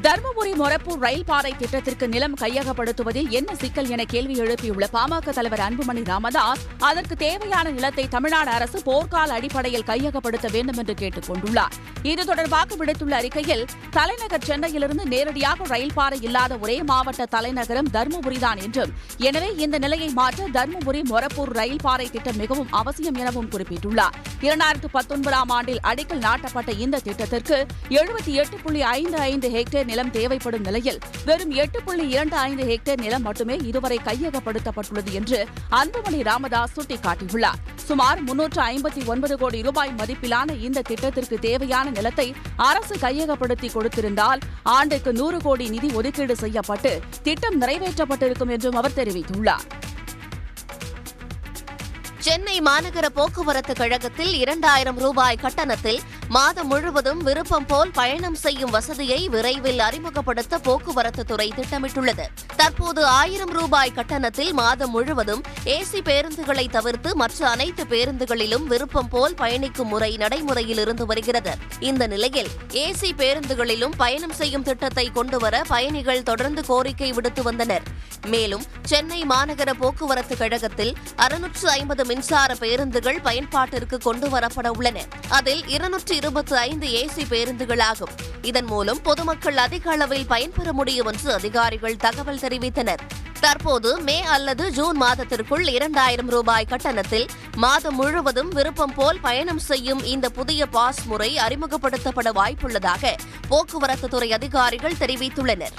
தருமபுரி மொரப்பூர் ரயில் பாதை திட்டத்திற்கு நிலம் கையகப்படுத்துவதில் என்ன சிக்கல் என கேள்வி எழுப்பியுள்ள பாமக தலைவர் அன்புமணி ராமதாஸ், அதற்கு தேவையான நிலத்தை தமிழ்நாடு அரசு போர்க்கால அடிப்படையில் கையகப்படுத்த வேண்டும் என்று கேட்டுக் கொண்டுள்ளார். இது தொடர்பாக விடுத்துள்ள அறிக்கையில், தலைநகர் சென்னையிலிருந்து நேரடியாக ரயில் பாதை இல்லாத ஒரே மாவட்ட தலைநகரம் தருமபுரிதான் என்றும், எனவே இந்த நிலையை மாற்ற தருமபுரி மொரப்பூர் ரயில் பாதை திட்டம் மிகவும் அவசியம் எனவும் குறிப்பிட்டுள்ளார். 2019ஆம் ஆண்டில் அடிக்கல் நாட்டப்பட்ட இந்த திட்டத்திற்கு 78.55 ஹெக்டேர் நிலம் தேவைப்படும் நிலையில் வெறும் 8.25 ஹெக்டேர் நிலம் மட்டுமே இதுவரை கையகப்படுத்தப்பட்டுள்ளது என்று அன்புமணி ராமதாஸ் சுட்டிக்காட்டியுள்ளார். சுமார் 359 கோடி ரூபாய் மதிப்பிலான இந்த திட்டத்திற்கு தேவையான நிலத்தை அரசு கையகப்படுத்தி கொடுத்திருந்தால் ஆண்டுக்கு 100 கோடி நிதி ஒதுக்கீடு செய்யப்பட்டு திட்டம் நிறைவேற்றப்பட்டிருக்கும் என்றும் அவர் தெரிவித்துள்ளார். சென்னை மாநகர போக்குவரத்து கழகத்தில் 2000 ரூபாய் கட்டணத்தில் மாதம் முழுவதும் விருப்பம் போல் பயணம் செய்யும் வசதியை விரைவில் அறிமுகப்படுத்த போக்குவரத்து துறை திட்டமிட்டுள்ளது. தற்போது 1000 ரூபாய் கட்டணத்தில் மாதம் முழுவதும் ஏசி பேருந்துகளை தவிர்த்து மற்ற அனைத்து பேருந்துகளிலும் விருப்பம் போல் பயணிக்கும் முறை நடைமுறையில் இருந்து வருகிறது. இந்த நிலையில் ஏசி பேருந்துகளிலும் பயணம் செய்யும் திட்டத்தை கொண்டுவர பயணிகள் தொடர்ந்து கோரிக்கை விடுத்து வந்தனர். மேலும் சென்னை மாநகர போக்குவரத்து கழகத்தில் 650 மின்சார பேருந்துகள் பயன்பாட்டிற்கு கொண்டுவரப்பட உள்ளன. அதில் 225 ஏசி பேருந்துகளாகும். இதன் மூலம் பொதுமக்கள் அதிக அளவில் பயன்பெற முடியும் என்று அதிகாரிகள் தகவல் தெரிவித்தனர். தற்போது மே அல்லது ஜூன் மாதத்திற்குள் 2000 ரூபாய் கட்டணத்தில் மாதம் முழுவதும் விருப்பம் போல் பயணம் செய்யும் இந்த புதிய பாஸ் முறை அறிமுகப்படுத்தப்பட வாய்ப்புள்ளதாக போக்குவரத்து துறை அதிகாரிகள் தெரிவித்துள்ளனர்.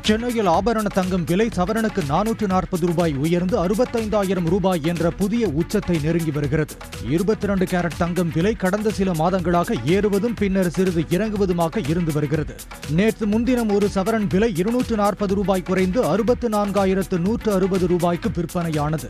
சென்னையில் ஆபரண தங்கம் விலை சவரனுக்கு 440 ரூபாய் உயர்ந்து 65,000 ரூபாய் என்ற புதிய உச்சத்தை நெருங்கி வருகிறது. 22 கேரட் தங்கம் விலை கடந்த சில மாதங்களாக ஏறுவதும் பின்னர் சிறிது இறங்குவதுமாக இருந்து வருகிறது. நேற்று முன்தினம் ஒரு சவரன் விலை 240 ரூபாய் குறைந்து 64,160 ரூபாய்க்கு விற்பனையானது.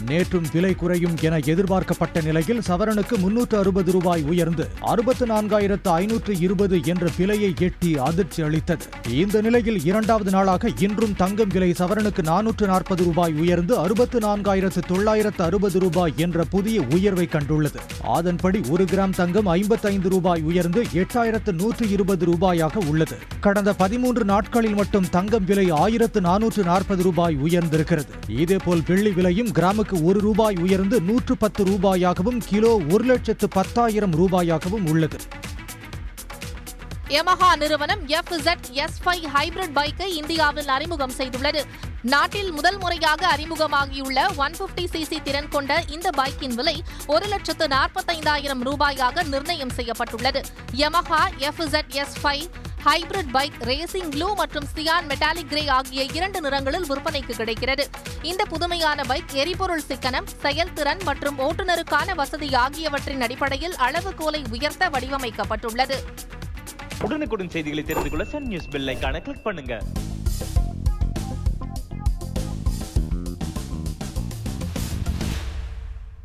நேற்றும் விலை குறையும் என எதிர்பார்க்கப்பட்ட நிலையில் சவரனுக்கு 360 ரூபாய் உயர்ந்து 64,520 என்ற விலையை எட்டி அதிர்ச்சி அளித்தது. இந்த நிலையில் இரண்டாவது நாளாக இன்றும் தங்கம் விலை சவரனுக்கு 440 ரூபாய் உயர்ந்து 64,960 ரூபாய் என்ற புதிய உயர்வை கண்டுள்ளது. அதன்படி 1 கிராம் தங்கம் 55 ரூபாய் உயர்ந்து 8,120 ரூபாயாக உள்ளது. கடந்த 13 நாட்களில் மட்டும் தங்கம் விலை 1,440 ரூபாய் உயர்ந்திருக்கிறது. இதேபோல் வெள்ளி விலையும் கிராமுக்கு 1 ரூபாய் உயர்ந்து 110 ரூபாயாகவும் கிலோ 1,10,000 ரூபாயாகவும் உள்ளது. யமஹா நிறுவனம் FZ S5 ஹைபிரிட் பைக்கை இந்தியாவில் அறிமுகம் செய்துள்ளது. நாட்டில் முதல் முறையாக அறிமுகமாகியுள்ள 150cc திறன் கொண்ட இந்த பைக்கின் விலை 1,45,000 ரூபாயாக நிர்ணயம் செய்யப்பட்டுள்ளது. Yamaha FZ S5 hybrid bike racing blue மற்றும் சியான் மெட்டாலிக் கிரே ஆகிய 2 நிறங்களில் விற்பனைக்கு கிடைக்கிறது. இந்த புதுமையான பைக் எரிபொருள் சிக்கனம், செயல்திறன் மற்றும் ஓட்டுநருக்கான வசதி ஆகியவற்றின் அடிப்படையில் அளவுகோலை உயர்த்த வடிவமைக்கப்பட்டுள்ளது. உடனுக்குடன் செய்திகளை தெரிந்து கொள்ள சன் நியூஸ் பெல் ஐகானை கிளிக் பண்ணுங்க.